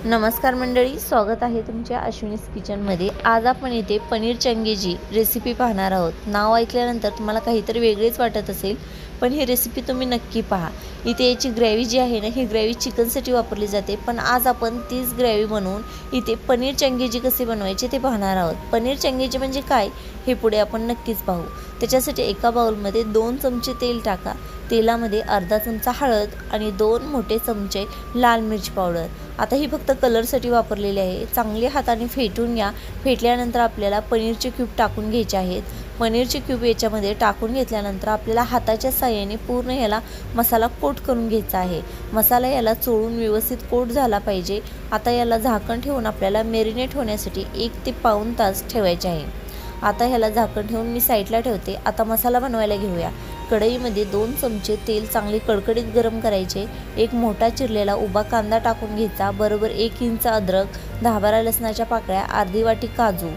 नमस्कार मंडळी, स्वागत आहे तुमच्या अश्विनीस किचनमध्ये। आज आपण इथे पनीर चंगेजी रेसिपी पाहणार आहोत। नाव ऐकल्यानंतर तुम्हाला काहीतरी वेगळेच वाटत असेल, पण ही रेसिपी तुम्ही नक्की पहा। इथे याची ग्रेव्ही जी आहे ना, ही ग्रेव्ही चिकनसाठी वापरली जाते, पण आज आपण तीच ग्रेव्ही बनवून इथे पनीर चंगेजी कसे बनवायचे ते पाहणार आहोत। पनीर चंगेजी म्हणजे काय हे पुढे आपण नक्कीच पाहू। त्याच्यासाठी एका बाउलमध्ये 2 चमचे तेल टाका। तेलामध्ये अर्धा चमचा हळद आणि 2 मोठे चमचे लाल मिर्च पावडर। आता ही फक्त कलरसाठी वापरलेली आहे। चांगले हाताने फेटून घ्या। फेटल्यानंतर आपल्याला पनीरचे क्यूब टाकून घ्यायचे आहेत। पनीरचे क्यूब याच्यामध्ये टाकून घेतल्यानंतर आपल्याला हाताच्या साहाय्याने पूर्ण याला मसाला कोट करून घ्यायचा आहे। मसाला याला चोळून व्यवस्थित कोट झाला पाहिजे। आता याला झाकण ठेवून आपल्याला मॅरिनेट होण्यासाठी 1 ते पाऊण तास ठेवायचे आहे। आता ह्याला झाकण ठेवून मी साईडला ठेवते। आता मसाला बनवायला घेऊया। कढईमध्ये 2 चमचे तेल चांगले कडकडीत गरम करायचे। एक मोठा चिरलेला उभा कांदा टाकून घ्यायचा, बरोबर 1 इंच अद्रक, 10-12 लसणाच्या पाकळ्या, अर्धी वाटी काजू।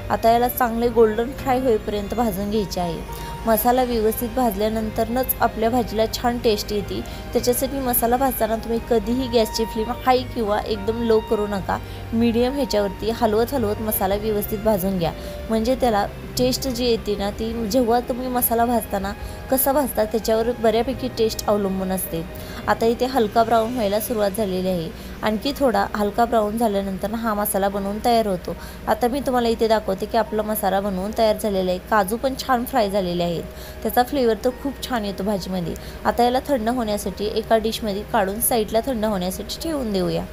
आता याला चांगले गोल्डन फ्राय होईपर्यंत भाजून घ्यायचे आहे। मसाला व्यवस्थित भाजल्यानंतरच आपल्या भाजीला छान टेस्ट येते। त्याच्यासाठी मसाला भाजताना तुम्ही कधीही गॅसची फ्लेम हाई किंवा एकदम लो करू नका। मीडियम ह्याच्यावरती हलवत मसाला व्यवस्थित भाजून घ्या, म्हणजे त्याला टेस्ट जी येते ना, ती जेव्हा तुम्ही मसाला भाजताना कसा भाजता त्याच्यावर बऱ्यापैकी टेस्ट अवलंबून असते। आता इथे हलका ब्राऊन व्हायला सुरुवात झालेली आहे। आणखी थोडा हलका ब्राऊन झाल्यानंतर हा मसाला बनवून तयार होतो। आता मी तुम्हाला इथे दाखवते की आपला मसाला बनवून तयार झालेला आहे। काजू पण छान फ्राय झालेले आहेत, त्याचा फ्लेवर तर खूप छान येतो भाजीमध्ये। आता याला थंड होण्यासाठी एका डिशमध्ये काढून साईडला थंड होण्यासाठी ठेवून देऊया।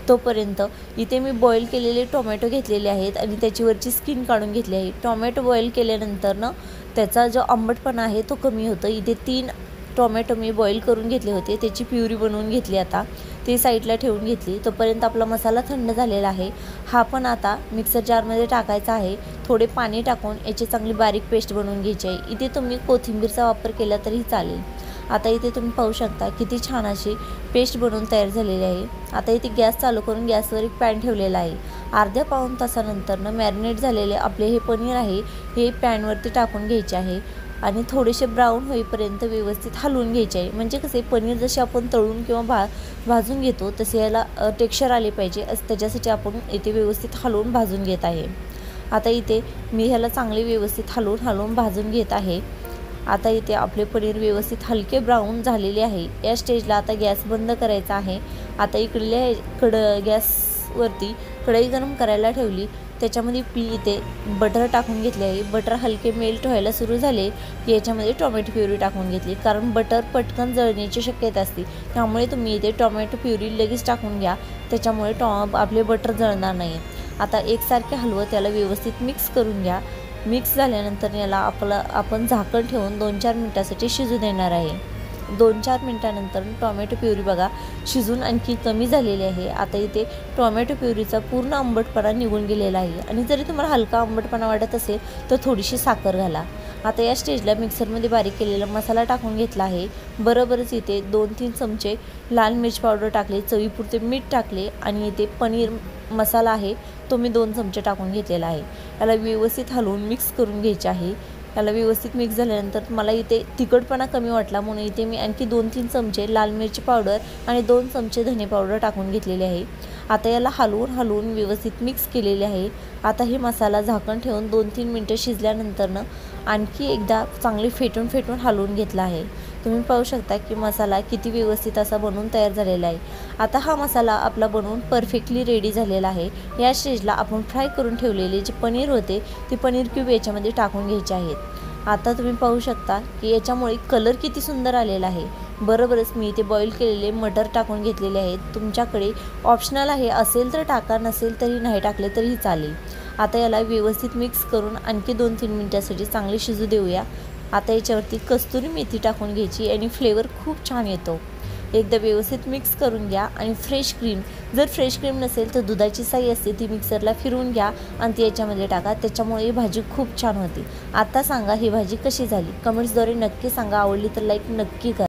तोपर्यंत इथे मी बॉईल केलेले टोमॅटो घेतलेले आहेत आणि त्याच्यावरची स्किन काढून घेतली आहे। टोमॅटो बॉईल केल्यानंतर ना त्याचा जो आंबटपणा आहे तो कमी होतो। इथे 3 टोमॅटो मी बॉईल करून घेतले होते, त्याची प्युरी बनवून घेतली। आता ते साईडला ठेवून घेतली। तोपर्यंत आपला मसाला थंड झालेला आहे। हा पण आता मिक्सर जारमध्ये टाकायचा आहे। थोडे पाणी टाकून याची चांगली बारीक पेस्ट बनवून घ्यायची आहे। इथे तुम्ही कोथिंबीरचा वापर केला तरी चालेल। आता इथे तुम्ही पाहू शकता किती छान अशी पेस्ट बनवून तयार झालेली आहे। आता इथे गॅस चालू करून गॅसवर एक पॅन ठेवलेला आहे। अर्ध्या पाऊण तासानंतर मॅरिनेट झालेले आपले हे पनीर आहे, हे पॅनवरती टाकून घ्यायचे आहे आणि थोडेसे ब्राऊन होईपर्यंत व्यवस्थित हलवून घ्यायचे आहे। म्हणजे कसे पनीर जसे आपण तळून किंवा भाजून घेतो तसे याला टेक्स्चर आले पाहिजे, त्याच्यासाठी आपण इथे व्यवस्थित हलवून भाजून घेत आहे। आता इथे मी ह्याला चांगले व्यवस्थित हलवून भाजून घेत आहे। आता इथे आपले पनीर व्यवस्थित हलके ब्राऊन झालेले आहे। या स्टेजला आता गॅस बंद करायचा आहे। आता इकडल्या गॅसवरती कढई गरम करायला ठेवली। त्याच्यामध्ये इथे बटर टाकून घेतले आहे। बटर हलके मेल्ट व्हायला सुरू झाले की याच्यामध्ये टोमॅटो प्युरी टाकून घेतली, कारण बटर पटकन जळण्याची शक्यता असते। त्यामुळे तुम्ही इथे टोमॅटो प्युरी लगेच टाकून घ्या, त्याच्यामुळे आपले बटर जळणार नाही। आता एकसारखे हलवत त्याला व्यवस्थित मिक्स करून घ्या। मिक्स झाल्यानंतर याला आपण झाकण ठेवून 2-4 मिनिटासाठी शिजू देणार आहे। 2-4 मिनिटानंतर टोमॅटो प्युरी बघा शिजून आणखी कमी झालेली आहे। आता इथे टोमॅटो प्युरीचा पूर्ण आंबटपणा निघून गेलेला आहे आणि जरी तुम्हाला हलका आंबटपणा वाटत असेल तर थोडीशी साखर घाला। आता या स्टेजला मिक्सरमध्ये बारीक केलेला मसाला टाकून घेतला आहे। बरोबरच इथे 2-3 चमचे लाल मिर्च पावडर टाकले, चवीपुरते मीठ टाकले आणि इथे पनीर मसाला आहे तो मी 2 चमचे टाकून घेतलेला आहे। याला व्यवस्थित हलवून मिक्स करून घ्यायचे आहे। याला व्यवस्थित मिक्स झाल्यानंतर मला इथे तिखटपणा कमी वाटला म्हणून इथे मी आणखी 2-3 चमचे लाल मिरची पावडर आणि 2 चमचे धने पावडर टाकून घेतलेले आहे। आता याला हलवून व्यवस्थित मिक्स केलेले आहे। आता हे मसाला झाकण ठेवून 2-3 मिनिटं शिजल्यानंतर आणखी एकदा चांगले फेटून हलवून घेतला आहे। तुम्ही पाहू शकता की मसाला किती व्यवस्थित असा बनवून तयार झालेला आहे। आता हा मसाला आपला बनवून परफेक्टली रेडी झालेला आहे। या स्टेजला आपण फ्राय करून ठेवलेले जे पनीर होते ते पनीर क्यूब याच्यामध्ये टाकून घ्यायचे आहेत। आता तुम्ही पाहू शकता की याच्यामुळे कलर किती सुंदर आलेला आहे। बरोबरच मी इथे बॉईल केलेले मटर टाकून घेतलेले आहेत। तुमच्याकडे ऑप्शनल आहे, असेल तर टाका, नसेल तरी नाही टाकले तरीही चालेल। आता याला व्यवस्थित मिक्स करून आणखी 2-3 मिनिटांसाठी चांगले शिजू देऊया। आता याच्यावरती कस्तुरी मेथी टाकून घ्यायची आणि फ्लेवर खूप छान येतो। एकदा व्यवस्थित मिक्स करून घ्या आणि फ्रेश क्रीम, जर फ्रेश क्रीम नसेल तर दुधाची साई असते ती मिक्सरला फिरवून घ्या आणि ती याच्यामध्ये टाका, त्याच्यामुळे ही भाजी खूप छान होती। आता सांगा ही भाजी कशी झाली, कमेंट्सद्वारे नक्की सांगा। आवडली तर लाईक नक्की करा।